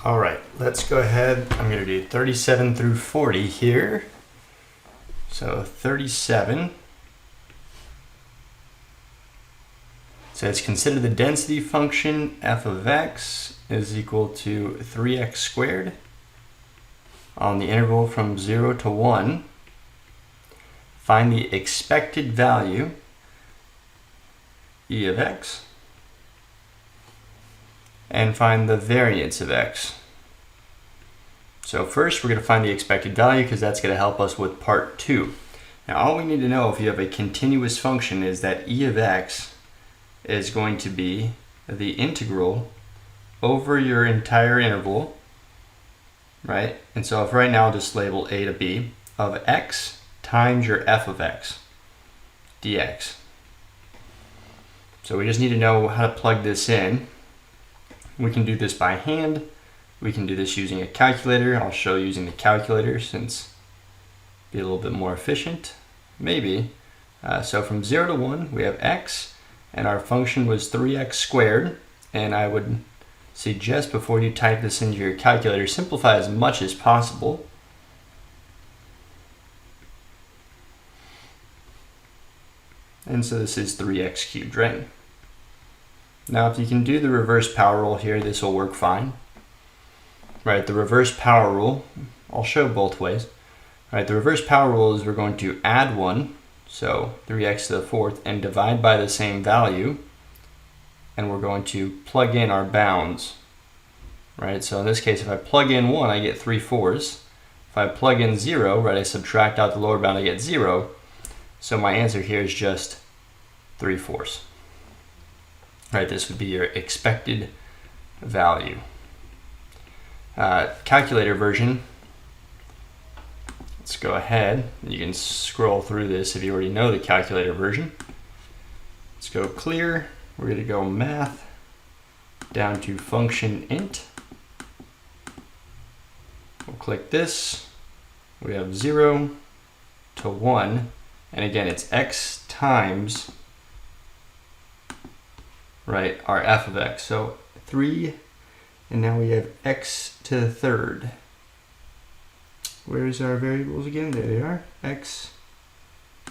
All right, let's go ahead. I'm going to do 37 through 40 here. So 37 says consider the density function f of x is equal to 3x squared on the interval from 0 to 1. Find the expected value e of x and find the variance of x. So first we're going to find the expected value because that's going to help us with part 2. Now all we need to know if you have a continuous function is that e of x is going to be the integral over your entire interval, right? And so if right now I'll just label a to b of x times your f of x dx. So we just need to know how to plug this in. We can do this by hand. We can do this using a calculator. I'll show you using the calculator since it'll be a little bit more efficient, maybe. So from 0 to 1, we have x, and our function was 3x squared. And I would suggest before you type this into your calculator, simplify as much as possible. And so this is 3x cubed, right? Now if you can do the reverse power rule here, this will work fine. Right, the reverse power rule, I'll show both ways. Right, the reverse power rule is we're going to add 1, so 3x to the 4th, and divide by the same value. And we're going to plug in our bounds. Right, so in this case, if I plug in 1, I get 3/4. If I plug in 0, right, I subtract out the lower bound, I get 0. So my answer here is just 3/4. Right, this would be your expected value. Calculator version, let's go ahead. You can scroll through this if you already know the calculator version. Let's go clear. We're going to go math down to function int. We'll click this. We have 0 to 1. And again, it's x times, right, our f of x. So 3, and now we have x to the 3rd. Where's our variables again? There they are. X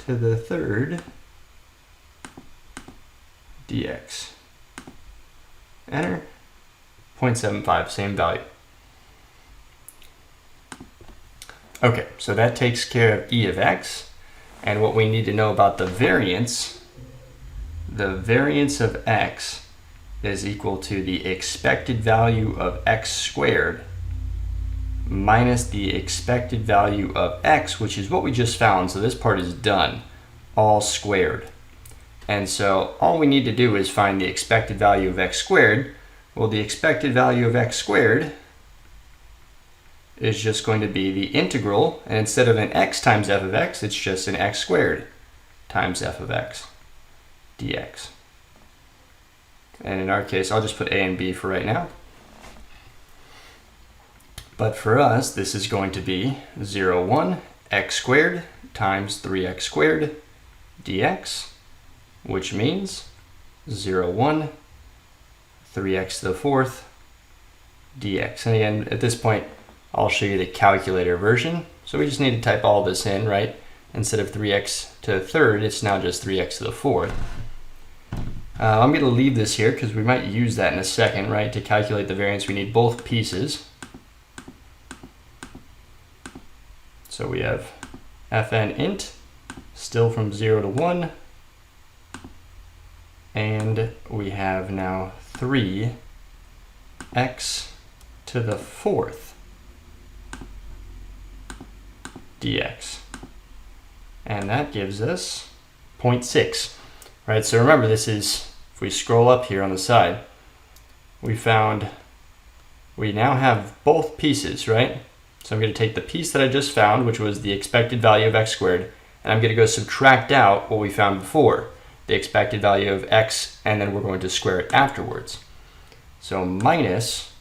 to the 3rd dx. Enter. 0.75, same value. Okay, so that takes care of e of x. And what we need to know about the variance of x is equal to the expected value of x squared minus the expected value of x, which is what we just found. So this part is done, all squared. And so all we need to do is find the expected value of x squared. Well, the expected value of x squared is just going to be the integral, and instead of an x times f of x, it's just an x squared times f of x dx. And in our case, I'll just put a and b for right now. But for us, this is going to be 0, 1, x squared times 3x squared dx, which means 0, 1, 3x to the 4th dx. And again, at this point, I'll show you the calculator version. So we just need to type all this in, right? Instead of 3x to the 3rd, it's now just 3x to the 4th. I'm going to leave this here because we might use that in a second, right? To calculate the variance, we need both pieces. So we have fn int, still from 0 to 1. And we have now 3x to the 4th dx. And that gives us 0.6. Right, so remember this is, if we scroll up here on the side, we now have both pieces, right? So I'm going to take the piece that I just found, which was the expected value of x squared, and I'm going to go subtract out what we found before, the expected value of x, and then we're going to square it afterwards. So minus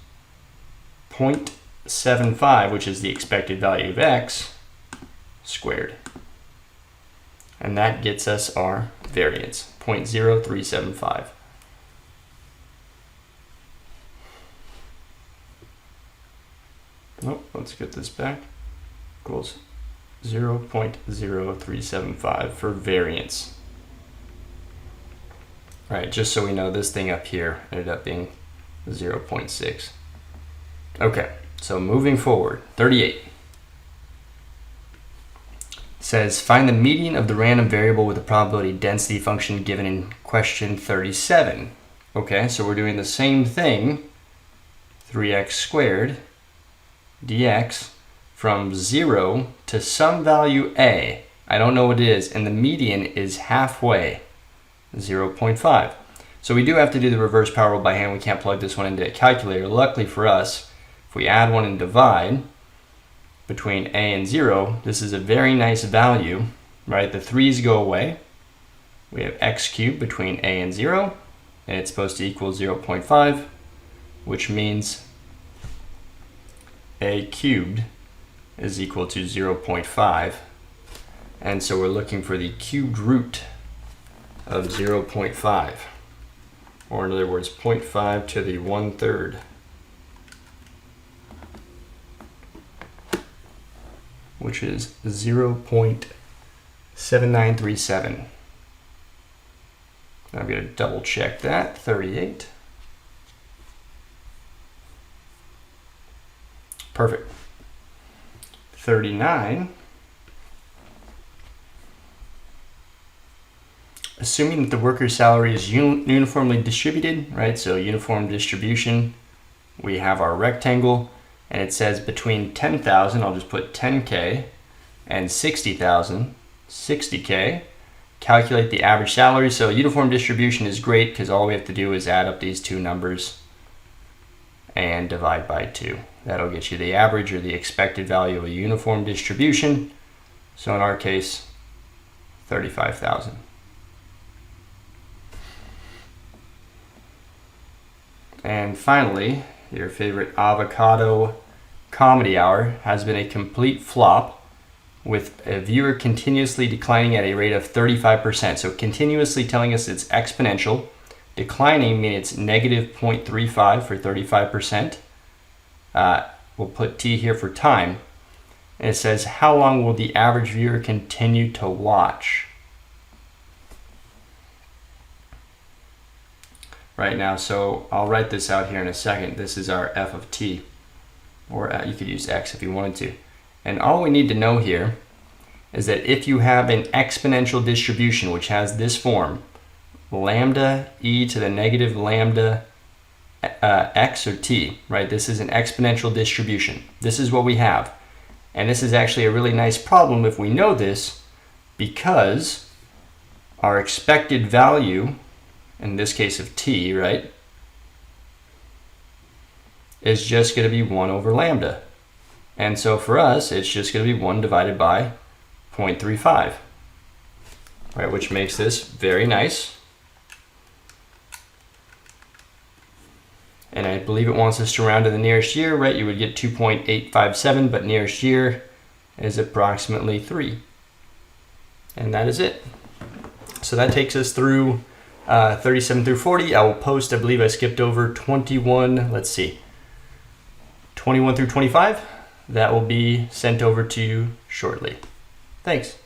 0.75, which is the expected value of x squared. And that gets us our variance, 0.0375. Oh, let's get this back. Equals 0.0375 for variance. All right, just so we know, this thing up here ended up being 0.6. Okay, so moving forward, 38. Says, find the median of the random variable with the probability density function given in question 37. Okay, so we're doing the same thing, 3x squared dx from 0 to some value a. I don't know what it is, and the median is halfway, 0.5. So we do have to do the reverse power rule by hand. We can't plug this one into a calculator. Luckily for us, if we add 1 and divide between a and 0, this is a very nice value, right? The 3's go away. We have x cubed between a and 0, and it's supposed to equal 0.5, which means a cubed is equal to 0.5. And so we're looking for the cubed root of 0.5, or in other words, 0.5 to the 1/3. Which is 0.7937. I'm going to double check that, 38. Perfect. 39. Assuming that the worker's salary is uniformly distributed, right? So uniform distribution, we have our rectangle, and it says between 10,000, I'll just put 10K, and 60,000, 60K. Calculate the average salary. So uniform distribution is great because all we have to do is add up these two numbers and divide by 2. That'll get you the average or the expected value of a uniform distribution. So in our case, 35,000. And finally, your favorite avocado comedy hour has been a complete flop, with a viewer continuously declining at a rate of 35%. So continuously telling us it's exponential. Declining means it's negative 0.35 for 35%. We'll put t here for time. And it says, how long will the average viewer continue to watch? Right now, so I'll write this out here in a second. This is our f of t, or you could use x if you wanted to. And all we need to know here is that if you have an exponential distribution which has this form, lambda e to the negative lambda x or t, right? This is an exponential distribution. This is what we have. And this is actually a really nice problem if we know this, because our expected value, in this case of t, right, is just going to be 1 over lambda. And so for us, it's just going to be 1 divided by 0.35, right, which makes this very nice. And I believe it wants us to round to the nearest year, right? You would get 2.857, but nearest year is approximately 3. And that is it. So that takes us through 37 through 40. I will post, I believe I skipped over 21, let's see, 21 through 25. That will be sent over to you shortly. Thanks.